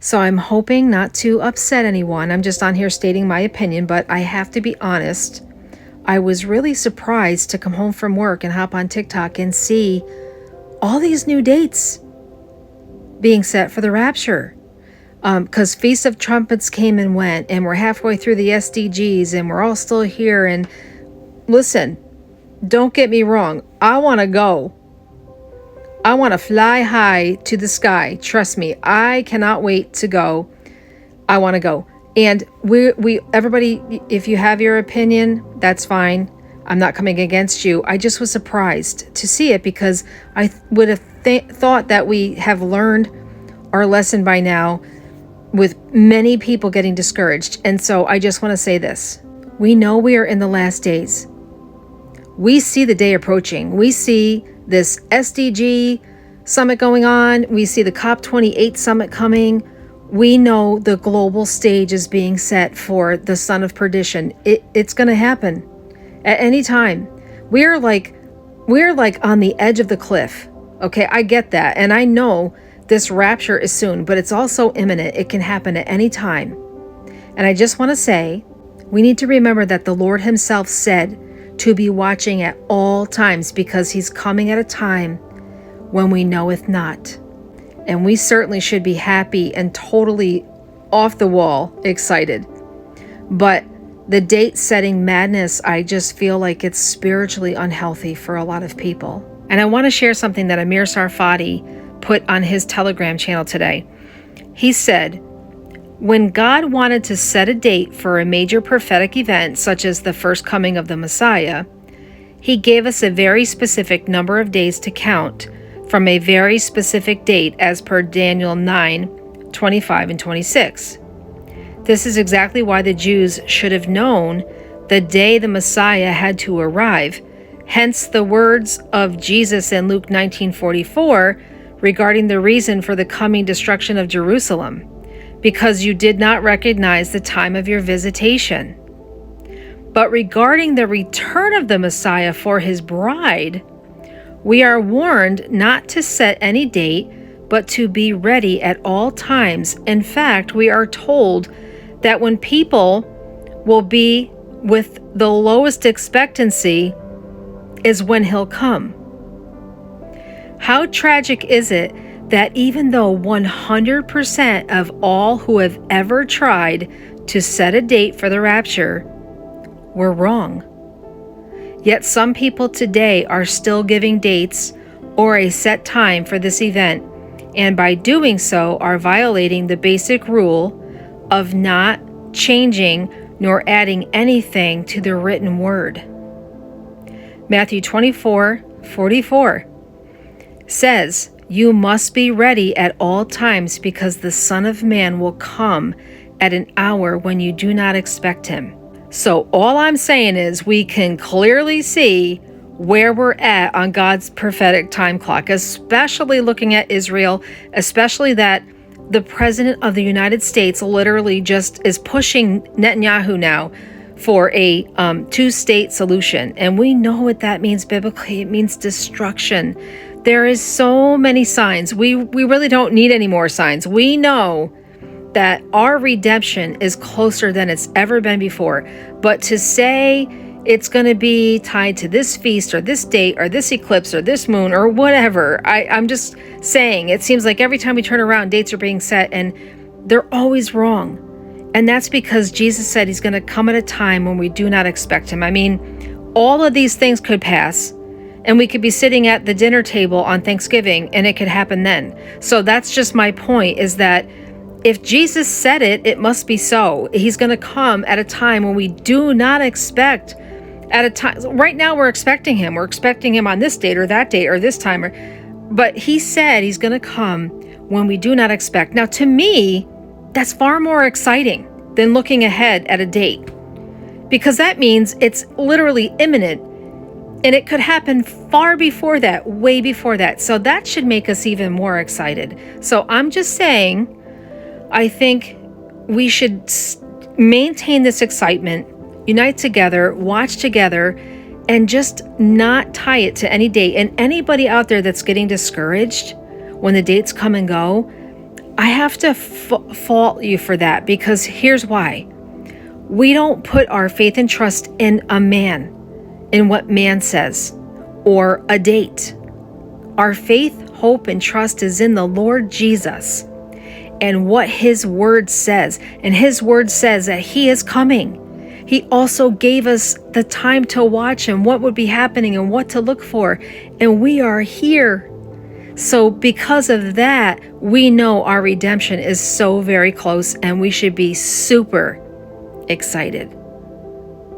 So I'm hoping not to upset anyone. I'm just on here stating my opinion, but I have to be honest. I was really surprised to come home from work and hop on TikTok and see all these new dates being set for the rapture. Because Feast of Trumpets came and went, and we're halfway through the SDGs, and we're all still here. And listen, don't get me wrong. I want to go. I want to fly high to the sky. Trust me, I cannot wait to go. I want to go. And everybody, if you have your opinion, that's fine. I'm not coming against you. I just was surprised to see it because I would have thought that we have learned our lesson by now, with many people getting discouraged. And so I just want to say this. We know we are in the last days. We see the day approaching. We see this SDG summit going on. We see the COP28 summit coming. We know the global stage is being set for the son of perdition. It's going to happen at any time. We're like on the edge of the cliff. Okay, I get that. And I know this rapture is soon, but it's also imminent. It can happen at any time. And I just want to say, we need to remember that the Lord himself said to be watching at all times, because he's coming at a time when we knoweth not. And we certainly should be happy and totally off the wall excited. But the date setting madness, I just feel like it's spiritually unhealthy for a lot of people. And I want to share something that Amir Sarfati put on his Telegram channel today. He said, when God wanted to set a date for a major prophetic event, such as the first coming of the Messiah, he gave us a very specific number of days to count from a very specific date as per Daniel 9:25 and 26. This is exactly why the Jews should have known the day the Messiah had to arrive. Hence the words of Jesus in Luke 19:44 regarding the reason for the coming destruction of Jerusalem, because you did not recognize the time of your visitation. But regarding the return of the Messiah for his bride, we are warned not to set any date, but to be ready at all times. In fact, we are told that when people will be with the lowest expectancy is when he'll come. How tragic is it that even though 100% of all who have ever tried to set a date for the rapture were wrong, yet some people today are still giving dates or a set time for this event, and by doing so are violating the basic rule of not changing nor adding anything to the written word. Matthew 24:44 says, you must be ready at all times, because the Son of Man will come at an hour when you do not expect him. So all I'm saying is we can clearly see where we're at on God's prophetic time clock, especially looking at Israel, especially that the President of the United States literally just is pushing Netanyahu now for a two-state solution. And we know what that means biblically. It means destruction. There is so many signs. We really don't need any more signs. We know that our redemption is closer than it's ever been before. But to say it's going to be tied to this feast or this date or this eclipse or this moon or whatever, I'm just saying, it seems like every time we turn around, dates are being set and they're always wrong. And that's because Jesus said he's going to come at a time when we do not expect him. I mean, all of these things could pass, and we could be sitting at the dinner table on Thanksgiving, and it could happen then. So that's just my point, is that if Jesus said it, it must be so. He's going to come at a time when we do not expect. At a time, right now we're expecting him. We're expecting him on this date or that date or this time. But he said he's going to come when we do not expect. Now, to me, that's far more exciting than looking ahead at a date, because that means it's literally imminent, and it could happen far before that, way before that. So that should make us even more excited. So I'm just saying, I think we should maintain this excitement, unite together, watch together, and just not tie it to any date. And anybody out there that's getting discouraged when the dates come and go, I have to fault you for that, because here's why. We don't put our faith and trust in a man, in what man says, or a date. Our faith, hope, and trust is in the Lord Jesus and what His Word says. And His Word says that He is coming. He also gave us the time to watch and what would be happening and what to look for. And we are here. So because of that, we know our redemption is so very close, and we should be super excited.